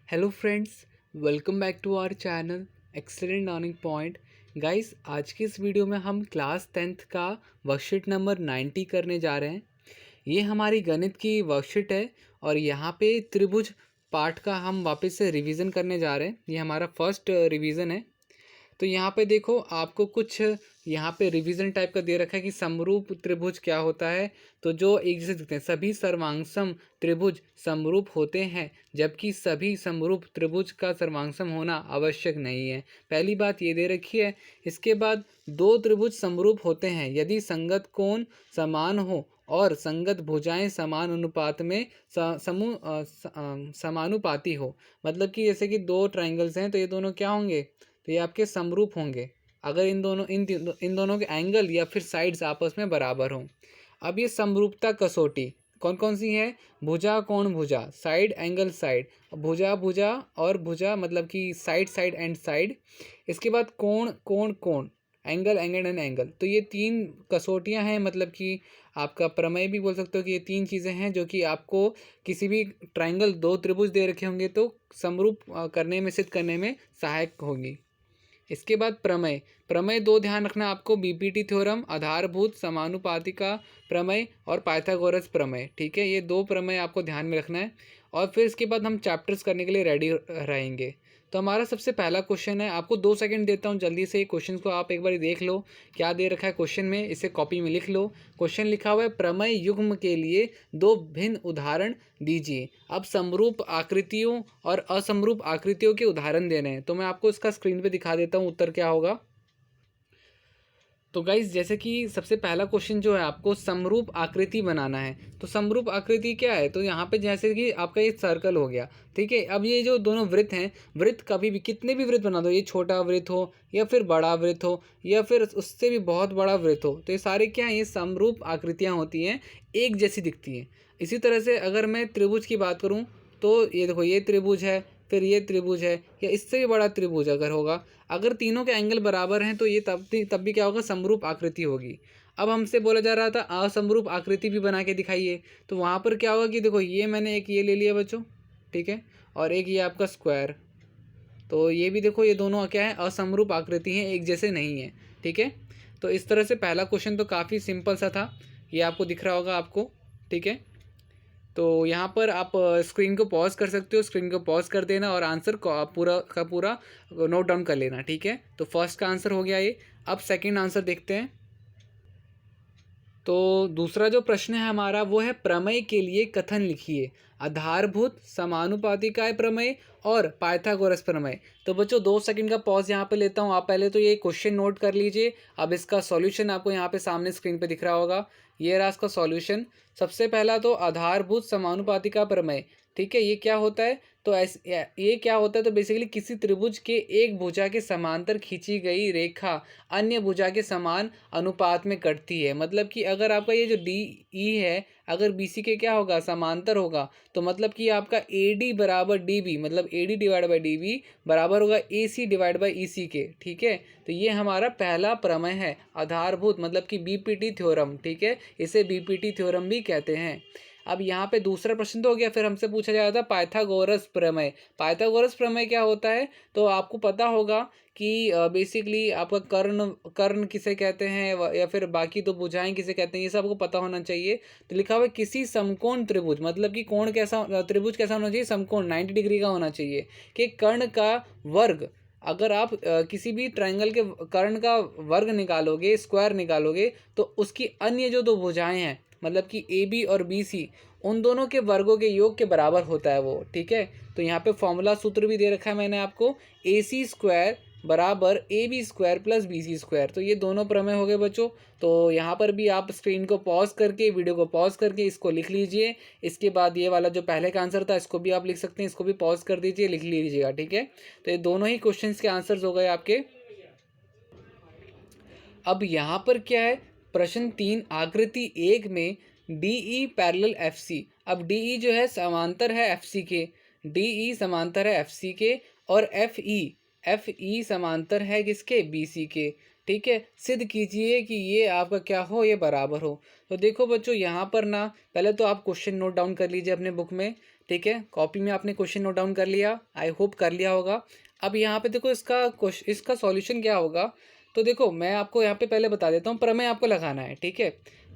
Hello friends, welcome back to our channel excellent learning point. Guys, आज की इस video में हम क्लास 10th का वर्कशीट नंबर 90 करने जा रहे हैं। ये हमारी गणित की वर्कशीट है और यहाँ पे त्रिभुज पार्ट का हम वापस से रिवीजन करने जा रहे हैं। ये हमारा फर्स्ट रिवीजन है। तो यहाँ पे देखो, आपको कुछ यहाँ पे रिवीजन टाइप का दे रखा है कि समरूप त्रिभुज क्या होता है। तो जो एक जैसे दिखते हैं, सभी सर्वांगसम त्रिभुज समरूप होते हैं, जबकि सभी समरूप त्रिभुज का सर्वांगसम होना आवश्यक नहीं है। पहली बात ये दे रखी है। इसके बाद दो त्रिभुज समरूप होते हैं यदि संगत कोण समान हो और संगत भुजाएं समान अनुपात में समानुपाती हो। मतलब कि जैसे कि दो ट्राइंगल्स हैं तो ये दोनों क्या होंगे, तो ये आपके समरूप होंगे अगर इन दोनों के एंगल या फिर साइड्स आपस में बराबर हों। अब ये समरूपता कसौटी कौन कौन सी है? भुजा कोण भुजा, साइड एंगल साइड, भुजा भुजा और भुजा मतलब कि साइड साइड एंड साइड। इसके बाद कोण कोण कोण, एंगल एंगल एंड एंगल। तो ये तीन कसौटियां हैं, मतलब कि आपका प्रमेय भी बोल सकते हो कि ये तीन चीज़ें हैं जो कि आपको किसी भी ट्राइंगल, दो त्रिभुज दे रखे होंगे तो समरूप करने में, सिद्ध करने में सहायक होगी। इसके बाद प्रमेय। प्रमेय दो ध्यान रखना आपको, बीपीटी थ्योरम, आधारभूत समानुपातिका प्रमेय और पाइथागोरस प्रमेय। ठीक है, ये दो प्रमेय आपको ध्यान में रखना है और फिर इसके बाद हम चैप्टर्स करने के लिए रेडी रहेंगे। तो हमारा सबसे पहला क्वेश्चन है, आपको 2 सेकंड देता हूँ, जल्दी से क्वेश्चन को आप एक बार देख लो क्या दे रखा है क्वेश्चन में, इसे कॉपी में लिख लो। क्वेश्चन लिखा हुआ है, प्रमेय युग्म के लिए दो भिन्न उदाहरण दीजिए। अब समरूप आकृतियों और असमरूप आकृतियों के उदाहरण देने हैं, तो मैं आपको इसका स्क्रीन पे दिखा देता हूँ उत्तर क्या होगा। तो गाइज, जैसे कि सबसे पहला क्वेश्चन जो है, आपको समरूप आकृति बनाना है। तो समरूप आकृति क्या है? तो यहाँ पे जैसे कि आपका ये सर्कल हो गया, ठीक है। अब ये जो दोनों वृत्त हैं, वृत्त कभी भी कितने भी वृत्त बना दो, ये छोटा वृत्त हो या फिर बड़ा वृत्त हो या फिर उससे भी बहुत बड़ा वृत्त हो, तो ये सारे क्या हैं, ये समरूप आकृतियाँ होती हैं, एक जैसी दिखती हैं। इसी तरह से अगर मैं त्रिभुज की बात करूँ तो ये देखो, ये त्रिभुज है, फिर ये त्रिभुज है, या इससे भी बड़ा त्रिभुज अगर होगा, अगर तीनों के एंगल बराबर हैं तो ये तब भी क्या होगा, समरूप आकृति होगी। अब हमसे बोला जा रहा था असमरूप आकृति भी बना के दिखाइए, तो वहाँ पर क्या होगा कि देखो, ये मैंने एक ये ले लिया बच्चों, ठीक है, और एक ये आपका स्क्वायर। तो ये भी देखो, ये दोनों क्या है, असमरूप आकृति हैं, एक जैसे नहीं है। ठीक है, तो इस तरह से पहला क्वेश्चन तो काफ़ी सिंपल सा था, ये आपको दिख रहा होगा आपको। ठीक है, तो यहाँ पर आप स्क्रीन को पॉज कर सकते हो, स्क्रीन को पॉज कर देना और आंसर को आप पूरा का पूरा नोट डाउन कर लेना। ठीक है, तो फर्स्ट का आंसर हो गया ये। अब सेकंड आंसर देखते हैं। तो दूसरा जो प्रश्न है हमारा, वो है प्रमेय के लिए कथन लिखिए। आधारभूत समानुपातिकाय प्रमेय और पाइथागोरस प्रमेय। तो बच्चों 2 सेकंड का पॉज यहाँ पे लेता हूँ, आप पहले तो ये क्वेश्चन नोट कर लीजिए। अब इसका सॉल्यूशन आपको यहाँ पे सामने स्क्रीन पे दिख रहा होगा, ये रहा इसका सॉल्यूशन। सबसे पहला तो आधारभूत समानुपातिका प्रमेय, ठीक है, ये क्या होता है? तो ये क्या होता है, तो बेसिकली किसी त्रिभुज के एक भुजा के समांतर खींची गई रेखा अन्य भुजा के समान अनुपात में कटती है। मतलब कि अगर आपका ये जो डी ई है, अगर बी सी के क्या होगा, समांतर होगा, तो मतलब कि आपका ए डी बराबर डी बी, मतलब A D divide by D B बराबर होगा ए सी डिवाइड बाई ई सी के। ठीक है, तो ये हमारा पहला प्रमेय है, आधारभूत मतलब कि बीपीटी थ्योरम। ठीक है, इसे बीपीटी थ्योरम भी कहते हैं। अब यहाँ पे दूसरा प्रश्न तो हो गया, फिर हमसे पूछा जा रहा था पाइथागोरस प्रमेय। पाइथागोरस प्रमेय क्या होता है? तो आपको पता होगा कि बेसिकली आपका कर्ण कर्ण किसे कहते हैं या फिर बाकी तो भुजाएं किसे कहते हैं, ये सब आपको पता होना चाहिए। तो लिखा हुआ है किसी समकोण त्रिभुज, मतलब कि कोण कैसा, त्रिभुज कैसा होना चाहिए, समकोण 90 डिग्री का होना चाहिए। कि कर्ण का वर्ग, अगर आप किसी भी ट्रायंगल के कर्ण का वर्ग निकालोगे, स्क्वायर निकालोगे, तो उसकी अन्य जो दो भुजाएं हैं, मतलब कि ए बी और बी सी, उन दोनों के वर्गों के योग के बराबर होता है वो। ठीक है, तो यहाँ पे फॉर्मूला सूत्र भी दे रखा है मैंने आपको, ए सी स्क्वायर बराबर A B square plus B C square. तो ये दोनों प्रमेय हो गए बच्चों। तो यहाँ पर भी आप स्क्रीन को पॉज करके, वीडियो को पॉज करके इसको लिख लीजिए। इसके बाद ये वाला जो पहले का आंसर था, इसको भी आप लिख सकते हैं, इसको भी पॉज कर दीजिए, लिख लीजिएगा। ठीक है, तो ये दोनों ही क्वेश्चन के आंसर्स हो गए आपके। अब यहाँ पर क्या है, प्रश्न 3, आकृति 1 में D E parallel F C. अब डी ई जो है समांतर है एफ सी के, डी ई समांतर है एफ सी के, और एफ ई समांतर है किसके, बी सी के। ठीक है, सिद्ध कीजिए कि ये आपका क्या हो, ये बराबर हो। तो देखो बच्चों, यहाँ पर ना पहले तो आप क्वेश्चन नोट डाउन कर लीजिए अपने बुक में। ठीक है, कॉपी में आपने क्वेश्चन नोट डाउन कर लिया, आई होप कर लिया होगा। अब यहाँ पे देखो इसका सॉल्यूशन क्या होगा। तो देखो मैं आपको यहाँ पे पहले बता देता हूँ, प्रमेय आपको लगाना है, ठीक है।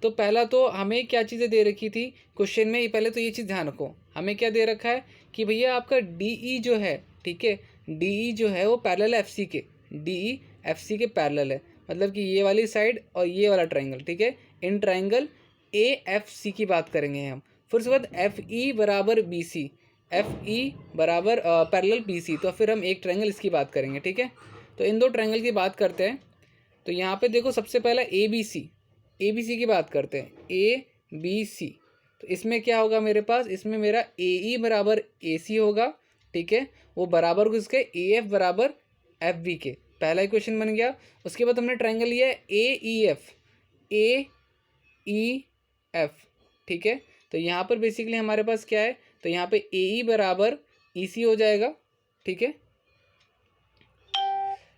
तो पहला तो हमें क्या चीज़ें दे रखी थी क्वेश्चन में, पहले तो ये चीज़ ध्यान रखो, हमें क्या दे रखा है कि भैया आपका डी जो है, ठीक है, डी जो है वो पैरेलल है एफ के, डी एफ के पैरेलल है, मतलब कि ये वाली साइड और ये वाला ट्राइंगल, ठीक है। In triangle A F C की बात करेंगे हम। फिर उसके बाद एफ ई बराबर बी सी, एफ ई बराबर पैरेलल बी सी, तो फिर हम एक ट्राइंगल इसकी बात करेंगे, ठीक है। तो इन दो ट्राइंगल की बात करते हैं। तो यहाँ पे देखो सबसे पहला ए बी सी की बात करते हैं, ए बी सी। तो इसमें क्या होगा मेरे पास, इसमें मेरा ए ई बराबर ए सी होगा, ठीक है। वो बराबर किसके, ए एफ बराबर एफ बी के, पहला इक्वेशन बन गया। उसके बाद हमने ट्राइंगल लिया है ए ई एफ, ए ई एफ, ठीक है। तो यहाँ पर बेसिकली हमारे पास क्या है, तो यहाँ पे ए ई बराबर ई सी हो जाएगा, ठीक है।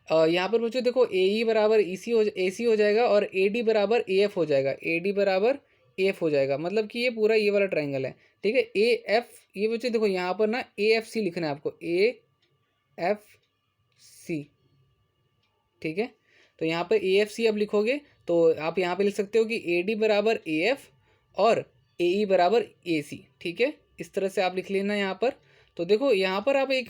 यहाँ पर बच्चों देखो ए ई बराबर ए सी हो जाएगा और ए डी बराबर ए एफ हो जाएगा, ए डी बराबर ए एफ हो जाएगा, मतलब कि ये पूरा ये वाला ट्राइंगल है, ठीक है। ए एफ, ये बच्चों देखो यहाँ पर ना ए एफ सी लिखना है आपको, ए एफ सी, ठीक है। तो यहाँ पर ए एफ सी अब लिखोगे तो आप यहाँ पे लिख सकते हो कि ए डी बराबर ए एफ और ए ई बराबर ए सी, ठीक है। इस तरह से आप लिख लेना यहाँ पर। तो देखो यहाँ पर आप एक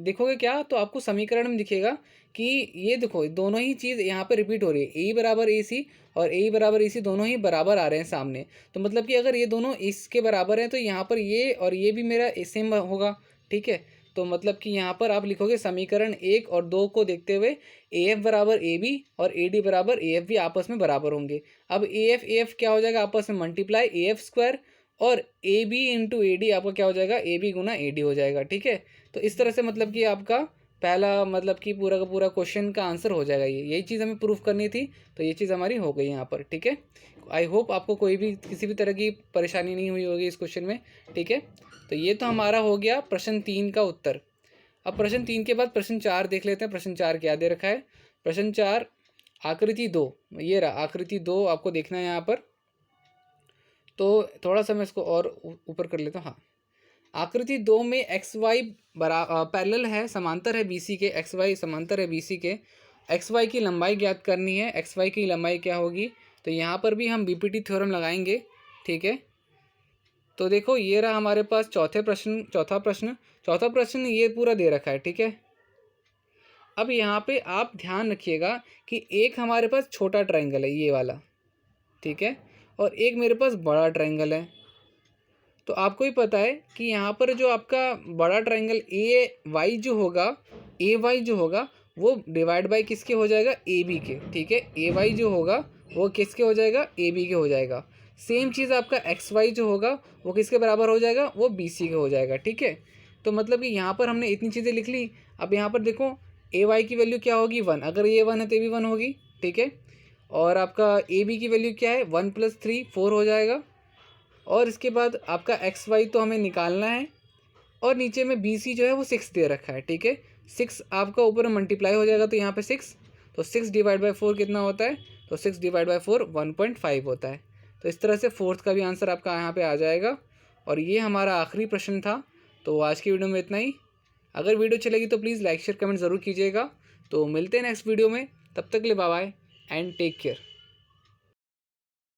देखोगे क्या, तो आपको समीकरण में दिखेगा कि ये देखो दोनों ही चीज़ यहाँ पर रिपीट हो रही है, ए बराबर ए सी और ए बराबर ए सी दोनों ही बराबर आ रहे हैं सामने। तो मतलब कि अगर ये दोनों इसके बराबर हैं तो यहाँ पर ये और ये भी मेरा सेम होगा, ठीक है। तो मतलब कि यहाँ पर आप लिखोगे समीकरण 1 और 2 को देखते हुए ए एफ बराबर ए बी और ए डी बराबर ए एफ भी आपस में बराबर होंगे। अब ए एफ क्या हो जाएगा, आपस में मल्टीप्लाई ए एफ स्क्वायर और A B into A D आपका क्या हो जाएगा, A B Guna A D हो जाएगा, ठीक है। तो इस तरह से मतलब कि आपका पहला मतलब कि पूरा का पूरा क्वेश्चन का आंसर हो जाएगा। यही चीज़ हमें प्रूफ करनी थी, तो ये चीज़ हमारी हो गई यहाँ पर, ठीक है। आई होप आपको कोई भी किसी भी तरह की परेशानी नहीं हुई होगी इस क्वेश्चन में, ठीक है। तो ये तो हमारा हो गया प्रश्न 3 का उत्तर। अब प्रश्न 3 के बाद प्रश्न 4 देख लेते हैं। प्रश्न 4 क्या दे रखा है, प्रश्न 4 आकृति 2, ये रहा आकृति 2 आपको देखना है यहाँ पर। तो थोड़ा सा मैं इसको और ऊपर कर लेता हूँ। हाँ, आकृति 2 में एक्स वाई पैरेलल है, समांतर है बीसी के, एक्स वाई समांतर है बीसी के। एक्स वाई की लंबाई ज्ञात करनी है, एक्स वाई की लंबाई क्या होगी, तो यहाँ पर भी हम बीपीटी थ्योरम लगाएंगे, ठीक है। तो देखो ये रहा हमारे पास चौथा प्रश्न ये पूरा दे रखा है, ठीक है। अब यहाँ पे आप ध्यान रखिएगा कि एक हमारे पास छोटा ट्राइंगल है ये वाला, ठीक है, और एक मेरे पास बड़ा ट्राइंगल है। तो आपको ही पता है कि यहाँ पर जो आपका बड़ा ट्राइंगल ए वाई जो होगा वो डिवाइड बाई किसके हो जाएगा, ए बी के, ठीक है। ए वाई जो होगा वो किसके हो जाएगा, ए बी के हो जाएगा। सेम चीज़ आपका एक्स वाई जो होगा वो किसके बराबर हो जाएगा, वो बी सी के हो जाएगा, ठीक है। तो मतलब कि यहाँ पर हमने इतनी चीज़ें लिख ली। अब यहाँ पर देखो ए वाई की वैल्यू क्या होगी, 1, अगर ये 1 है तो ये भी 1 होगी, ठीक है। और आपका ए बी की वैल्यू क्या है, 1 + 3 4 हो जाएगा। और इसके बाद आपका एक्स वाई तो हमें निकालना है, और नीचे में बी सी जो है वो 6 दे रखा है, ठीक है। 6 आपका ऊपर मल्टीप्लाई हो जाएगा तो यहाँ पे 6, तो 6 डिवाइड बाई 4 कितना होता है, तो 6 डिवाइड बाई 4 1.5 होता है। तो इस तरह से फोर्थ का भी आंसर आपका यहाँ पे आ जाएगा। और ये हमारा आखिरी प्रश्न था। तो आज की वीडियो में इतना ही। अगर वीडियो अच्छी लगी तो प्लीज़ लाइक शेयर कमेंट ज़रूर कीजिएगा। तो मिलते हैं नेक्स्ट वीडियो में, तब तक के लिए bye bye and take care.